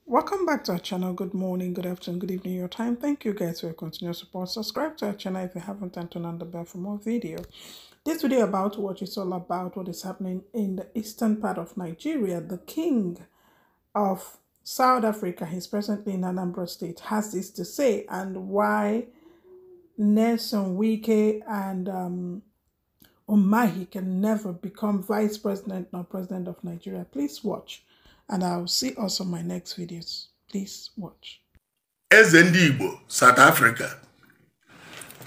Welcome back to our channel. Good morning, good afternoon, good evening, your time. Thank you guys for your continued support. Subscribe to our channel if you haven't, and turn on the bell for more video. This video about what is all about what is happening in the eastern part of Nigeria. The king of South Africa, he's presently in Anambra State, has this to say, and why Nelson Wike and Umahi can never become vice president nor president of Nigeria. Please watch, and I'll see also my next videos. Please watch. Eze ndị Igbo, South Africa.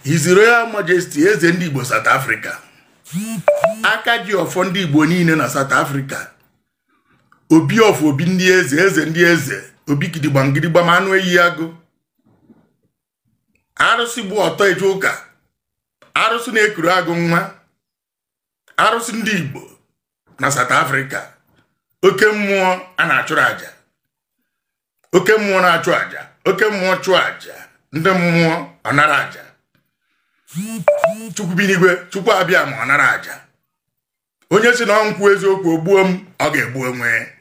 His Royal Majesty Eze ndị Igbo, South Africa. Aka ji ọfọ ndị Igbo niile na South Africa. Obi of obi ndị eze, eze ndị eze, obi gidigba ma anụ eyi agụ. Arụsị bụ ọtọ eje ụka. Arụsị na-ekuru agụ nwa. Arụsị ndị Igbo na South Africa. Oke mmụọ a na-achụrụ aja. Oke mmụọ na-achụ aja. Oke mmụọ chụọ aja. Ndị mmụọ ọ nara aja. Chukwu bi n'igwe, Chukwu abịa ma ọ nara aja. Onye si na nkwu eziokwu ogbuo m, ọ ga-egbu onwe.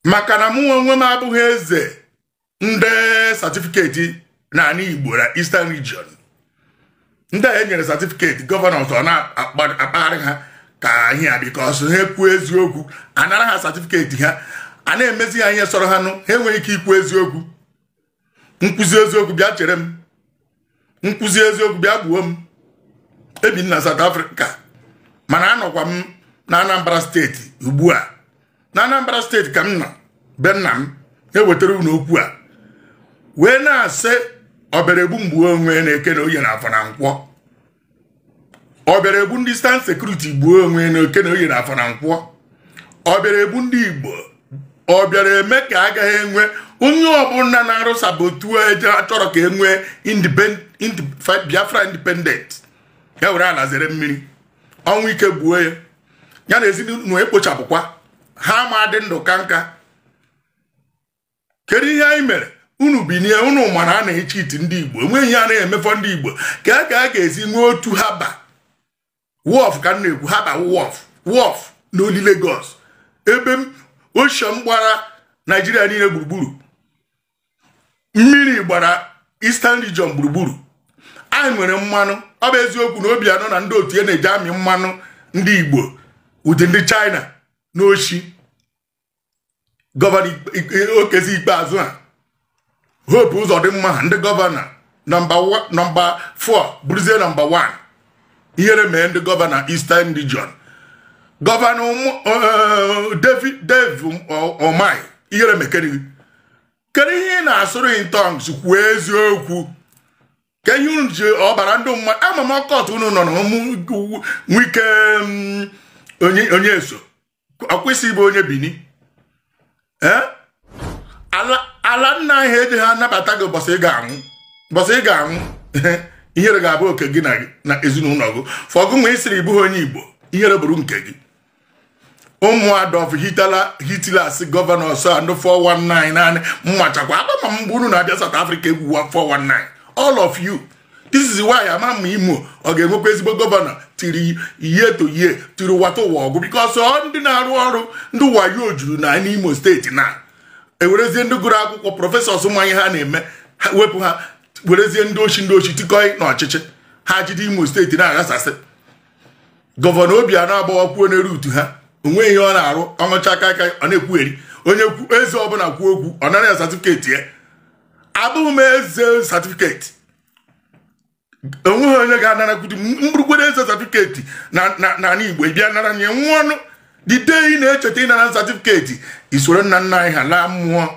Maka na mụ onwe m abụghị eze ndị certificate na ani Igbo na Eastern Region. Ndị a enyere certificate governors ọ na-akparị ha ka ahịa because ha ekwu eziokwu, anara ha certificate ha, a na-emezi ha ihe sọrọ ha nụ, ha enweghị ike ikwu eziokwu. Nkwuzi eziokwu bịa chere m. Nkwuzi eziokwu bịa gbuo m. Ebi na South Africa. Mana anọkwa m na Anambra steeti ugbu a. Na Anambra steeti ka m nọ, be nna m, ewetara unu okwu a. Wee na-asị obere egbu mgbuo onwe na-eke na oye na afọ na nkwọ. Obere egbu ndị stand security gbuo onwe na-eke na oye na afọ na nkwọ. Obere egbu ndị Igbo. Obiara eme ka agaghị enwe onye ọbụla na-arụ sabotu eje achọrọ ka enwe Biafra independent. Ya were ala zere mmiri. Ọnwụ ike gbuo ya. Ya na ezinụlọ ekpochapụkwa. Ha ma dị ndụ ka nka. Kedu ihe anyị mere? Unu binie unu mana a na-echi iti ndị Igbo. Enweghị ihe a na-emefọ ndị Igbo. Ka a ga-esi nwee otu haba. Wọf ka na-ekwu haba wọf n'oli Lagos. Ebe ocean gbara Nigeria niile gburugburu. Mmiri gbara Eastern Region gburugburu. Anyị nwere mmanụ. Ọ bụ eziokwu na Obianọ na ndị otu ya na-eji amị mmanụ ndị Igbo ụdị ndị China n'oshi. Gọvanọ okezi ikpeazụ ha. Hope Uzodimma ndị gọvanọ nọmba 4 bụrụzie nọmba 1. Ihere mee ndị gọvanọ Eastern Region. Gọvanọ Dave Umahi ihere mekere. Kedu ihe na-asụrụ in tongues kwuo eziokwu? Ka ihe unu ji ọbara ndị mmadụ amama kọt unu nọ na Wike onye eso. Ọkwụsị bụ onye Bini. Ala nna anyị eji ha nabata gị ụbọchị ị ga-anwụ. Ihere ga-abụ oke gị na ezinụlọ gị. Fọgụ nwe isiri bụ onye Igbo, ihere bụrụ nke gị. Ụmụ Adolf Hitler si gọvanọ so ndị 419 naanị mmachakwa abama mgbe unu na-abịa South Africa egwu 419. All of you. This is why ama m Imo ọ ga-enwekwa ezigbo gọvanọ tiri ihe to ihe tiri wata ụwa ọgụ because ọ ndị na-arụ ọrụ ndị wayo juru na n'Imo steeti na ewerezie ndị gụrụ akwụkwọ prọfesọs ma ihe ha na-eme wepụ ha werezie ndị ochi tikọị n'ọchịchị ha jide Imo steeti na-aghasasị. Gọvanọ Obianọ agbawakwuo n'elu utu ha onwe ihe ọ na-arụ ọṅụcha aka ọ na-ekwugheri onye eze ọbụla kwuo okwu ọ nara ya satifiketi ya. Abụghị m eze satifiketi. Onweghị onye ga-anarakwudi mgburugbere eze satifiketi na Igbo bịa nara nye nwa ọnụ the day ị na-echeta ịnara satifiketi isoro nna nna anyị ha laa mmụọ.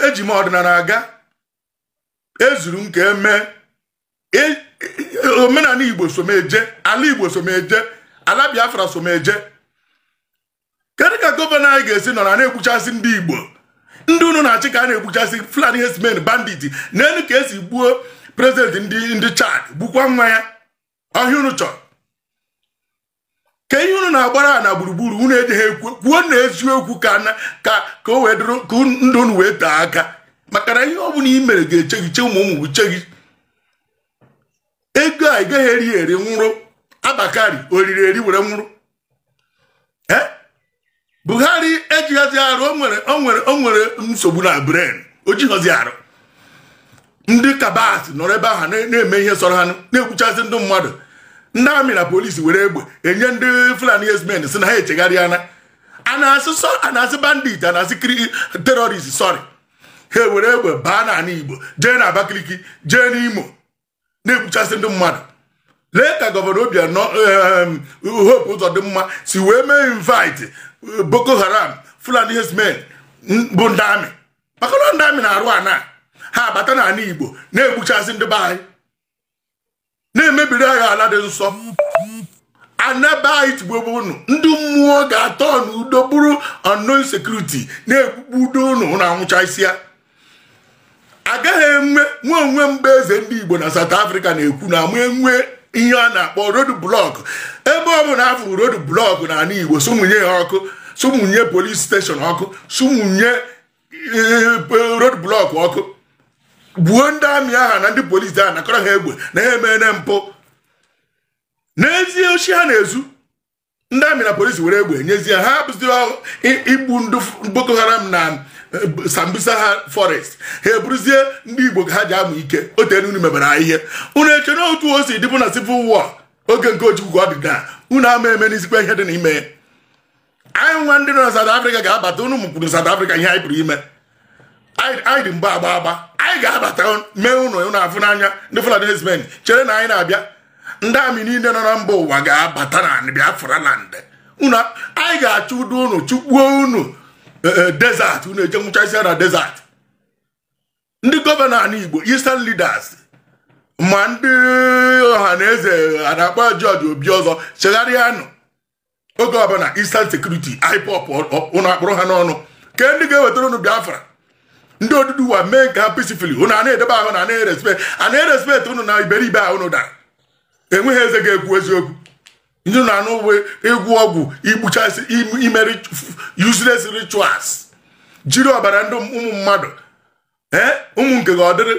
Eji m ọdịnala aga ezuru nke eme omenala Igbo someje, ala Igbo someje, ala Biafra someje. Kedu ka gọvanọ anyị ga-esi nọ na na-egbuchasị ndị Igbo? Ndị unu na-achị ka a na-egbuchasị Fulani herdsmen bandit n'elu ka esi gbuo prezident ndị Chad gbukwa nwa ya. Ọhịa unu chọrọ. Ka ihe unu na-agbara na gburugburu unu eji ha ekwu kwuo na eziokwu ka o wee dụrụ ka ndị unu wee tee aka. Maka na ihe ọ bụla i mere ga-eche gị che ụmụ gị che gị. Ego a gaghị eri nwụrụ. Abakari oriri eri were nwụrụ. jighọzi arụ o nwere nsogbu na brain o jighọzi arụ ndị kabat nọrọ ebe ahụ na-eme ihe sọrọ ha na-egbuchasị ndị mmadụ ndị amị na polisi were egbe enye ndị Fulani herdsmen si na ha echegharịana a na-asị bandit a na-asị terrorist sorry ha were egbe baa n'ala Igbo jee na Abakaliki jee n'Imo na-egbuchasị ndị mmadụ lee ka gọvanọ Obianọ Hope Uzodimma si wee mee invite Boko Haram Fulani herdsmen bụ ndị amị maka na ndị amị na-arụ ana ha abata n'ala Igbo na-egbuchasị ndị be anyị na-emebiri anyị ala dị nsọ anaba anyị tigbobe unu ndị mmụọ ga-atọ n'udo bụrụ unknown security na-egbugbu udo unu na-anwụcha isi ya agaghị enwe nwe onwe mgbe eze ndị Igbo na South Africa na-ekwu na ama enwe ihe a na-akpọ road block ebe ọ bụ na afụ road block na ala Igbo sụmụnye ya ọkụ sụmụnye police station ọkụ sụmụnye road block ọkụ gbuo ndị amị aha na ndị polisi ahụ nakọrọ ha egbe na ha emere mpụ n'ezie ochi ha na-ezu ndị amị na polisi were egbe nyezie ha bụzi igbu ndị Boko Haram na Sambisa ha forest ha eburuzie ndị Igbo ka ha ji amụ ike otenu unu mebere ha ihe unu eche na otu o si dịbụ na civil war oge nke Ojukwu ọdịda unu ama eme n'isikwa ihe dị n'ime ya anyị nwa ndị nọ na South Africa ga-abata unu mụkwuru South Africa ihe anyị pụrụ ime anyị dị mgba agba anyị ga-abata mee unu afụ n'anya ndị Fulani herdsmen chere na anyị na-abịa ndị amị niile nọ na mba ụwa ga-abata na Biafra land unu anyị ga-achụ udo unu chụkpuo unu desert unu eje nwụchasịa na desert ndị gọvanọ ala Igbo Eastern leaders ma ndị ọha na eze a na-akpọ George Obi ọzọ chegharịanụ oge ọbụla Eastern security IPOB unu akpụrụ ha n'ọnụ ke ndị ga-ewetara unu Biafra ndị Oduduwa mee nke ha peacefully unu a na-edebe ahụ na na-erespekt unu na iberibe ahụ unu dara enweghị eze ga-ekwu eziokwu ndị na-anụ uwe egwu ọgwụ igbuchasị imeri useless rituals jiri ọbara ndị ụmụ mmadụ ụmụ nke gị ọ dịrị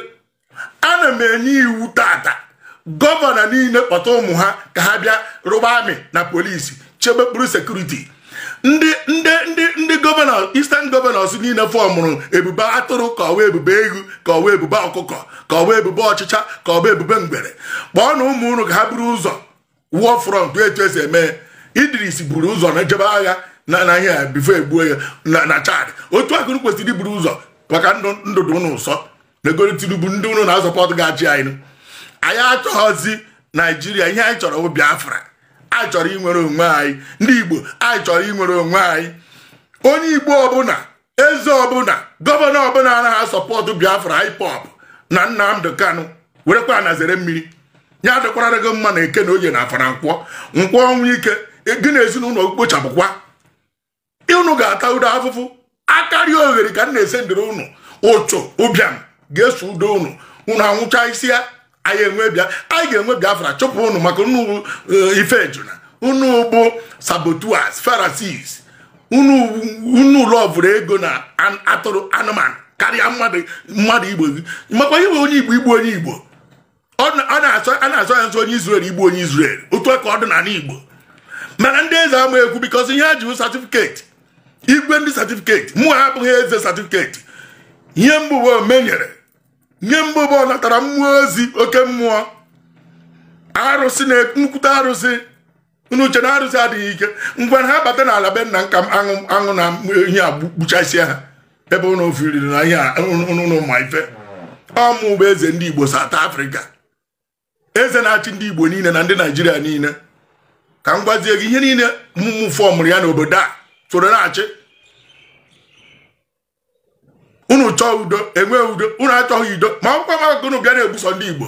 ana m enye iwu tata gọvanọ niile kpọta ụmụ ha ka ha bịa rụba amị na polisi chebe kpụrụ sekuriti ndị gọvanọ Eastern gọvanọs niile fọmụrụ ebube atụrụ ka ọwa ebube ewu ka ọwa ebube ọkụkọ ka ọwa ebube ọchịcha ka ọwa ebube mgbere kpọọ na ụmụ unu ka ha buru ụzọ war front etu esi eme Idris buru ụzọ na ejebe agha na ihe bifo egbuo ya na Chad otu akụrụ kwesịrị iburu ụzọ maka ndụ unu ụsọ na egoro Tinubu ndị unu na-azọpọtụ ga-achị anyị achọghọzi Naijiria ihe anyị chọrọ bụ Biafra anyị chọrọ inwere onwe anyị ndị Igbo anyị chọrọ inwere onwe anyị onye Igbo ọbụla eze ọbụla gọvanọ ọbụla anaghị asọpọtụ Biafra IPOB na Nnamdi Kanu werekwa na zere mmiri ya dịkwara gị mma na Eke na Oye na Afara nkwọ ọnwụ ike gị na ezinụlọ kpochapụkwa unu ga-ata udo afụfụ akarịa oghere ka m na-ese ndịrị unu ụchụ ụbịam ga-eso udo unu anwụcha isi ya anyị ga-enwe Biafra chụpụ unu maka unu ife ejuna unu bụ sabotuas Pharisees unu lọvụrụ ego na atụrụ anụmanụ karịa mmadụ Igbo gị makwa ihe onye Igbo igbu onye Igbo a na-asọ ya nsọ onye Israel igbu onye Israel otu ka ọ dị n'ala Igbo mana ndị eze ama ekwu bikọs ihe ha ji satifiketi igwe ndị satifiketi mụ ha abụghị eze satifiketi ihe mbụbo menyere nye mbụbo ọ natara mmụọ ozi oke mmụọ arụsị na nkwute arụsị unu uche na arụsị adịghị ike ngwa ha bata n'ala be nna nka aṅụ na ihe a gbuchasịa ha ebe unu ofiriri na ihe unu ma ife ọmụ bụ eze ndị Igbo South Africa eze na-achị ndị Igbo niile na ndị Naijiria niile ka m gwazie gị ihe niile mmụmụ fọmụrụ ya n'obodo a soro na-achị unu chọọ udo enwe udo unu achọghị udo ma akwụkwọ maka unu bịa na-egbuso ndị Igbo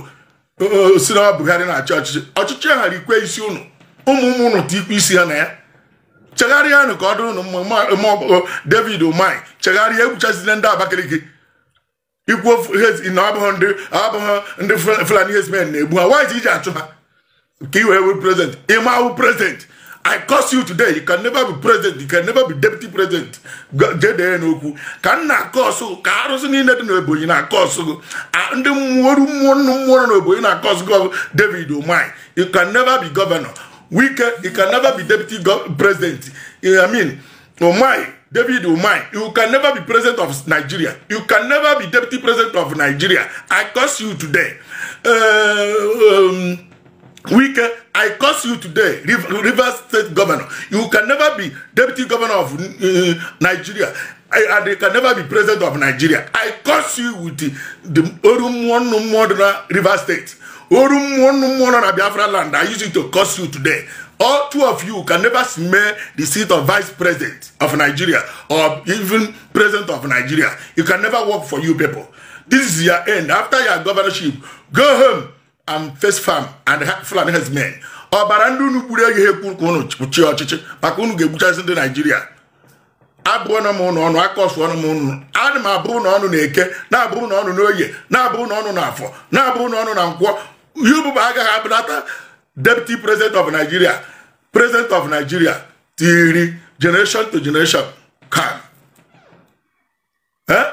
si na Buhari na-achị ọchịchị ghara ikwe isi unu ụmụ unu tikwa isi ha na ya chegharịanụ ka ọ dụrụ unu David Umahi chegharịa egbuchazile ndị Abakaliki ikwu na abụghị ndị Fulani herdsmen na-egbu ha why iji achụ ha ka i wee wee president ịma awụ president I curse you today. You can never be president. You can never be deputy president. Jede n'okwu ka nna akọsụ ka arụsị niile dị n'Ebonyi na akọsụ ndị mmụọ n'Ebonyi na akọsụ David Umahi. You can never be governor. Wike, you can never be deputy president. I mean, Umahi David Umahi, you can never be president of Nigeria. You can never be deputy president of Nigeria. I curse you today. Wike, I curse you today. Rivers State Governor. You can never be deputy governor of Nigeria. And they can never be president of Nigeria. I curse you with the Orumwonu River State. Orumwonu Biafra land. I use it to curse you today. All two of you can never smell the seat of vice president of Nigeria or even president of Nigeria. You can never work for you people. This is your end. After your governorship, go home and face farm and Fulani has men. Or Barandu Nubure Kuchi Pakunu Gebuchas in Nigeria. Abona mono, I cost one moon. Adama Bruno on Neke, na Bruno on Noye, na Bruno on Nafo, na Bruno on Namqua. You Baga Habanata. Deputy President of Nigeria, President of Nigeria, theory, generation to generation, come. Eh?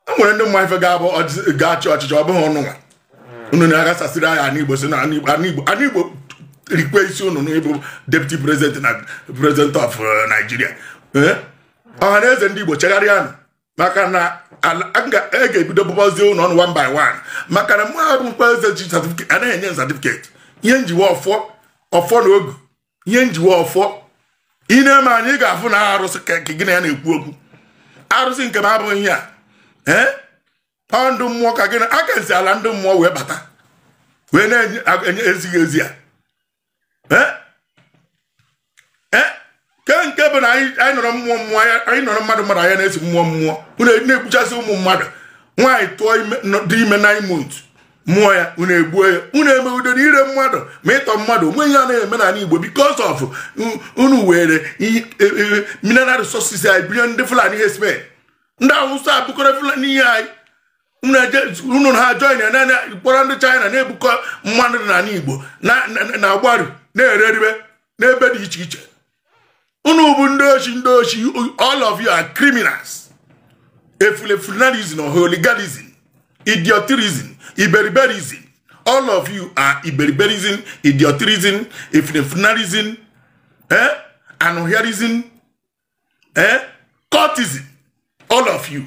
I'm going to my Fagabo or God Church job on no one. Unaga Anibo request you Deputy President and President of Nigeria. Eh? There's a Nibo Chagarian. Makana Anga Ege double zone on one by one. Makana President certificate and a certificate. Yenji war for no Yenji war for Ina Maniga for Aros Kagina and Pugu. Aros in Kamabo here. Eh? Pandum walk again. I can say Alandum more webata. When I Eh? Eh? Can't Kevin, I know more. I know Madam Mariana is more. Who they just mother. Why toy not demon 9 months? Moya unebue unebe mmadụ meta mmadụ nwe ya na-eme na Igbo because of unu were mineral resources I bring the Fulani herdsmen ndị Hausa abụkọrọ Fulani ya unu ha join na kpọrọ ndị China na-ebukọ mmadụ na Igbo na agbaru na-ereribe n'ebe dị iche iche unu bụ ndị ochi all of you are criminals Fulaniism or hooliganism idiotism Iberiberism. All of you are Iberiberism, idiotism, ifnationalism, anoherism, cultism. All of you,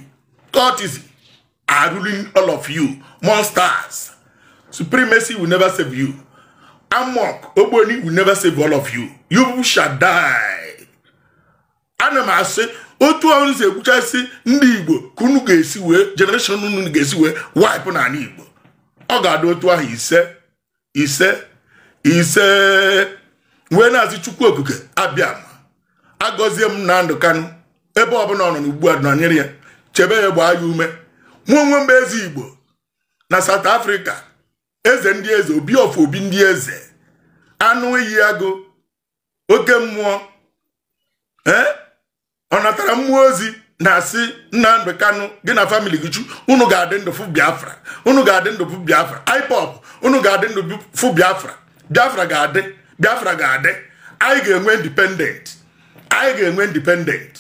cultism, are ruling all of you. Monsters. Supremacy will never save you. Amok, Oboni will never save all of you. You shall die. Anama say, otu ọrụ se ekwuchasị ndị Igbo kunu ga-esi wee generation unu ga-esi wee wipe na anyị Igbo. Ọ ga-adị otu ahụ ise wee na-asị Chukwu Okike abịa agọzie m na ndụ Kanu ebe ọbụla ọ nọ n'ugbu a nọnyere ya chebe ya gbaa ya ume mụ onwe mba eze Igbo na South Africa eze ndị eze obi of obi ndị eze anụ iyi agụ oke mmụọ ọ natara mmụọ ozi na-asị Nnamdi Kanu gị na family gị unu ga-adị ndụ fụ Biafra unu ga-adị ndụ fụ Biafra IPOB unu ga-adị ndụ fụ Biafra Biafra ga-adị anyị ga-enwe independent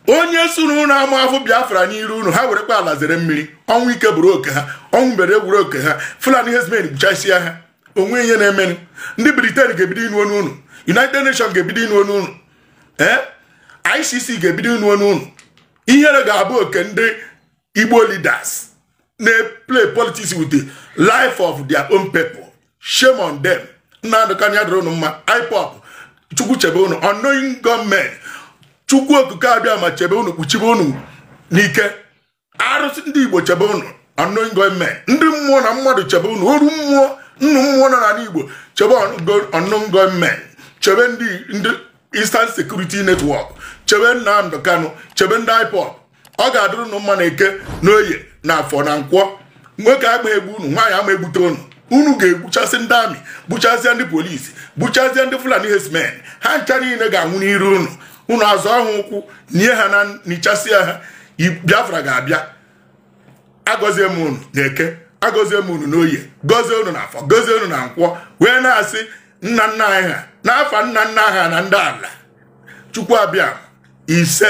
onye sunu unu ama afụ Biafra n'iru unu ha werekwa ala zere mmiri ọnwụ ike bụrụ oke ha ọnwụ mbere egburu oke ha Fulani herdsmen gbuchasịa ha onwe ihe na-emenụ ndị Britain ga-ebido inu onu unu United Nations ga-ebido inu onu unu ICC ga-ebido inu onu unu ihere ga-abụ oke ndị Igbo leaders na-play politics with the life of their own people. Shame on them. Nnamdi Kanu ya dịrị unu mma. IPOB Chukwu chebe unu unknowing gunmen Chukwu Okike abịa ma chebe unu kpuchibe unu n'ike arụsị ndị Igbo chebe unu unknowing gunmen ndị mmụọ na mmadụ chebe unu oru mmụọ nnu mmụọ nọ na Igbo chebe unknowing gunmen chebe ndị Eastern Security Network chebe Nnamdi Kanu chebe ndị IPOB ọ ga-adịrị unu mma na Eke n'Oye na Afọ na Nkwọ nwoke agba egbu unu nwaanyị ama egbute unu ga-egbuchasị ndị amị gbuchasịa ndị polisi gbuchasịa ndị Fulani herdsmen ha ncha niile ga-anwụ n'iru unu azụ ahụ ụkwụ nye ha na nichasịa ha Biafra ga-abịa agọzie m unu na Eke agọzie m unu n'Oye gọzie unu na Afọ gọzie unu na Nkwọ wee na-asị nna nna anyị ha n'afa nna nna ha na ndị ala Chukwu abịa ise